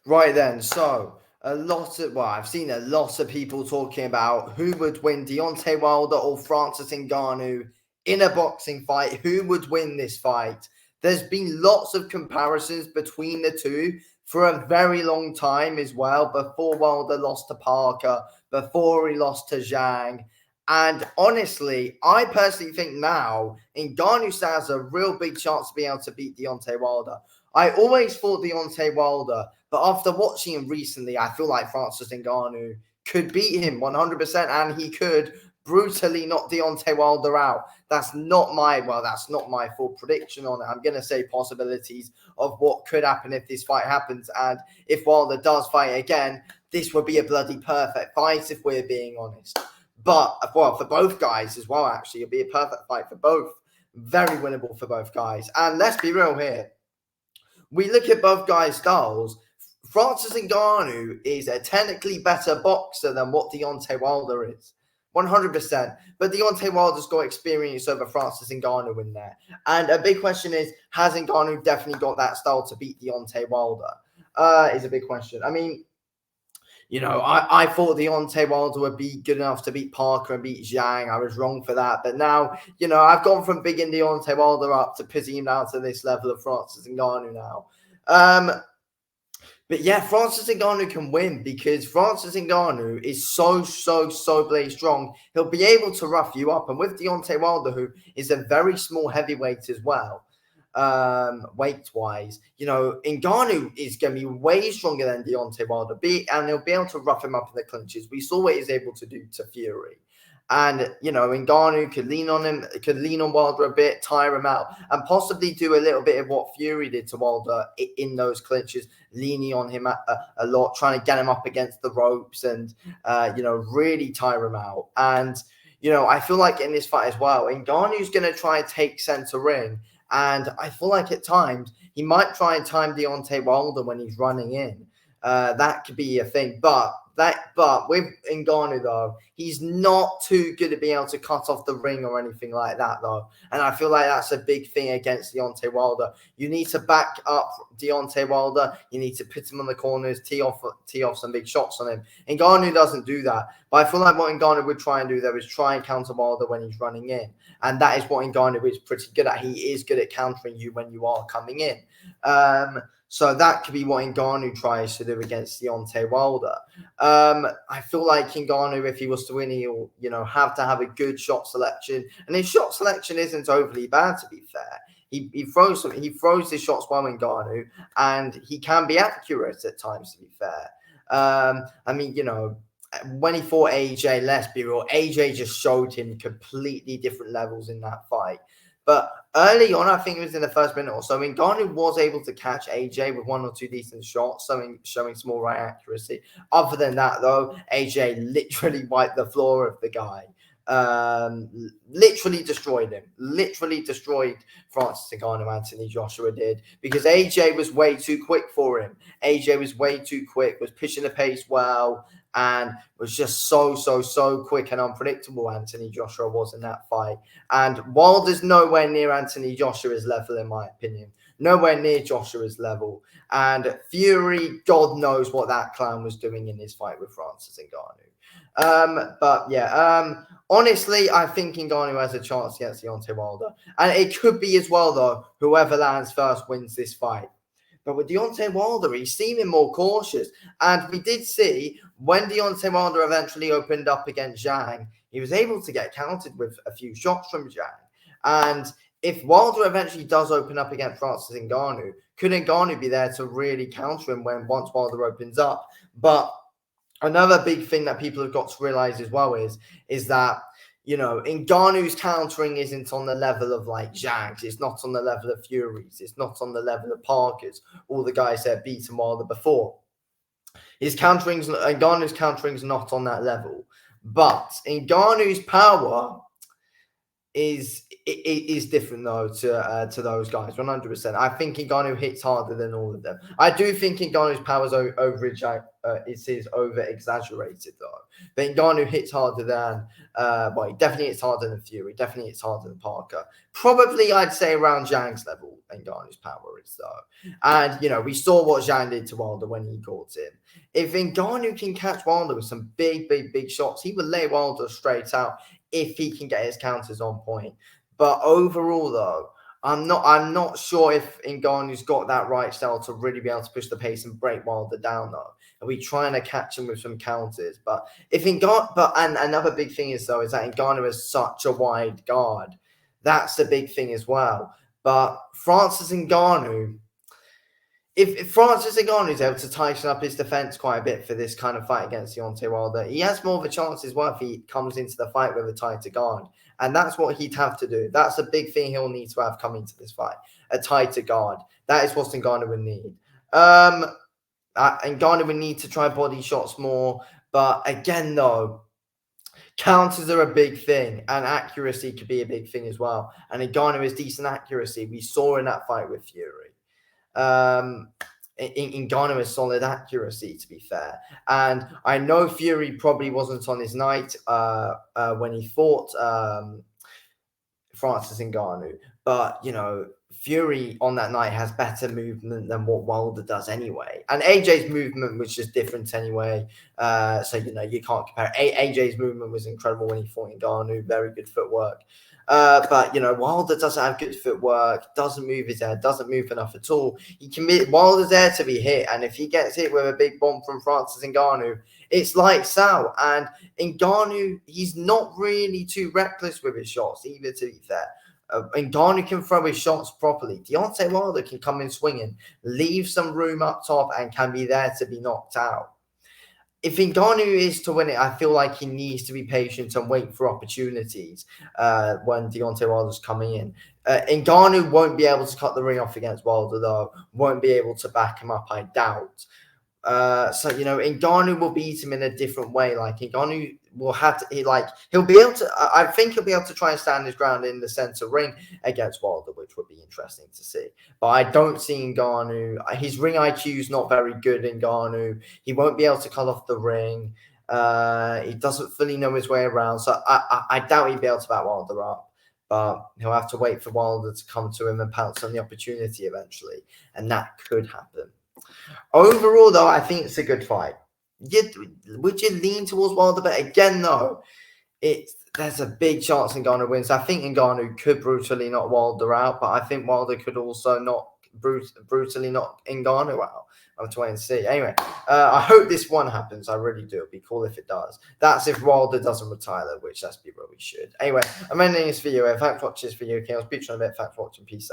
Right then, so I've seen a lot of people talking about who would win, Deontay Wilder or Francis Ngannou in a boxing fight. Who would win this fight? There's been lots of comparisons between the two for a very long time as well. Before Wilder lost to Parker, before he lost to Zhang. And honestly, I personally think now Ngannou stands a real big chance to be able to beat Deontay Wilder. I always thought Deontay Wilder, but after watching him recently, I feel like Francis Ngannou could beat him 100%, and he could brutally knock Deontay Wilder out. That's not my full prediction on it. I'm going to say possibilities of what could happen if this fight happens. And if Wilder does fight again, this would be a bloody perfect fight if we're being honest. But, well, for both guys as well, actually, it'll be a perfect fight for both. Very winnable for both guys. And let's be real here. We look at both guys' styles. Francis Ngannou is a technically better boxer than what Deontay Wilder is. 100%. But Deontay Wilder's got experience over Francis Ngannou in there. And a big question is, has Ngannou definitely got that style to beat Deontay Wilder? Is a big question. I mean, I thought Deontay Wilder would be good enough to beat Parker and beat Zhang. I was wrong for that. But now, I've gone from bigging Deontay Wilder up to putting him down to this level of Francis Ngannou now. But yeah, Francis Ngannou can win because Francis Ngannou is so blaze strong. He'll be able to rough you up. And with Deontay Wilder, who is a very small heavyweight as well, weight-wise, Ngannou is going to be way stronger than Deontay Wilder, and he'll be able to rough him up in the clinches. We saw what he's able to do to Fury. And, Ngannou could lean on Wilder a bit, tire him out, and possibly do a little bit of what Fury did to Wilder in those clinches, leaning on him a lot, trying to get him up against the ropes and, really tire him out. And, I feel like in this fight as well, Ngannou's going to try and take center ring. And I feel like at times he might try and time Deontay Wilder when he's running in. That could be a thing. But with Ngannou, though, he's not too good at being able to cut off the ring or anything like that, though. And I feel like that's a big thing against Deontay Wilder. You need to back up Deontay Wilder. You need to put him on the corners, tee off some big shots on him. Ngannou doesn't do that. But I feel like what Ngannou would try and do, though, is try and counter Wilder when he's running in. And that is what Ngannou is pretty good at. He is good at countering you when you are coming in. So that could be what Ngannou tries to do against Deontay Wilder. I feel like Ngannou, if he was to win, he'll have to have a good shot selection, and his shot selection isn't overly bad, to be fair. He throws his shots well, Ngannou, and he can be accurate at times, to be fair. I mean, when he fought AJ, let's be real, AJ just showed him completely different levels in that fight. But early on, I think it was in the first minute or so, Ngannou was able to catch AJ with one or two decent shots, showing some all right accuracy. Other than that, though, AJ literally wiped the floor of the guy. Literally destroyed him. Literally destroyed Francis Ngannou, Anthony Joshua did, because AJ was way too quick for him. AJ was way too quick, was pushing the pace well, and was just so quick and unpredictable. Anthony Joshua was in that fight. And Wilder's nowhere near Anthony Joshua's level, in my opinion. Nowhere near Joshua's level. And Fury, God knows what that clown was doing in his fight with Francis Ngannou. But yeah, honestly, I think Ngannou has a chance against Deontay Wilder. And it could be as well, though, whoever lands first wins this fight. But with Deontay Wilder, he's seeming more cautious. And we did see when Deontay Wilder eventually opened up against Zhang, he was able to get countered with a few shots from Zhang. And if Wilder eventually does open up against Francis Ngannou, could Ngannou be there to really counter him once Wilder opens up? But another big thing that people have got to realize as well is that, Ngannou's countering isn't on the level of like Zhang's. It's not on the level of Fury's. It's not on the level of Parker's. All the guys that beat him Wilder before. Ngannou's countering's not on that level. But Ngannou's power, Ngannou's countering's not on that level. But Ngannou's countering's not on that level. Ngannou's countering's not on that level. But Ngannou's countering's not on that level. But Ngannou's countering's not on that level. But Ngannou's countering's not on that level. But Ngannou's power is different though to those guys 100%. I think Ngannou hits harder than all of them. I do think Ngannou's powers is over exaggerated though. But Ngannou hits harder than well, he definitely hits harder than Fury. Definitely hits harder than Parker. Probably I'd say around Zhang's level. Ngannou's power is though, and we saw what Zhang did to Wilder when he caught him. If Ngannou can catch Wilder with some big shots, he will lay Wilder straight out if he can get his counters on point. But overall, though, I'm not sure if Ngannou's got that right style to really be able to push the pace and break Wilder down, though. And we trying to catch him with some counters. But and another big thing is though is that Ngannou is such a wide guard. That's the big thing as well. But Francis Ngannou, if Francis Ngannou is able to tighten up his defense quite a bit for this kind of fight against Deontay Wilder, he has more of a chance as well if he comes into the fight with a tighter guard. And that's what he'd have to do. That's a big thing he'll need to have coming to this fight, a tighter guard. That is what Ngannou would need. Ngannou would need to try body shots more. But again, though, counters are a big thing, and accuracy could be a big thing as well. And Ngannou has decent accuracy. We saw in that fight with Fury. Ngannou has solid accuracy, to be fair. And I know Fury probably wasn't on his night when he fought Francis Ngannou, but Fury on that night has better movement than what Wilder does anyway. And AJ's movement was just different anyway. So you can't compare. AJ's movement was incredible when he fought Ngannou. Very good footwork. But Wilder doesn't have good footwork, doesn't move his head, doesn't move enough at all. Wilder's there to be hit, and if he gets hit with a big bomb from Francis Ngannou, it's lights out. And Ngannou, he's not really too reckless with his shots either, to be fair. Ngannou can throw his shots properly. Deontay Wilder can come in swinging, leave some room up top, and can be there to be knocked out. If Ngannou is to win it, I feel like he needs to be patient and wait for opportunities when Deontay Wilder's coming in. Ngannou won't be able to cut the ring off against Wilder, though. Won't be able to back him up, I doubt. Ngannou will beat him in a different way. Like Ngannou will have to, he'll be able to. I think he'll be able to try and stand his ground in the center ring against Wilder, which would be interesting to see. But I don't see Ngannou. His ring IQ is not very good. Ngannou, he won't be able to cut off the ring. He doesn't fully know his way around, so I doubt he'd be able to back Wilder up. But he'll have to wait for Wilder to come to him and pounce on the opportunity eventually, and that could happen. Overall, though, I think it's a good fight. Would you lean towards Wilder? But again, though, there's a big chance Ngannou wins. I think Ngannou could brutally knock Wilder out, but I think Wilder could also brutally knock Ngannou out. I'm trying to see. Anyway, I hope this one happens. I really do. It'd be cool if it does. That's if Wilder doesn't retire, which let's be real, we should. Anyway, I'm ending this video here. Thanks for watching this video. Okay, I'll speak to you in a bit. Thanks for watching. Peace out.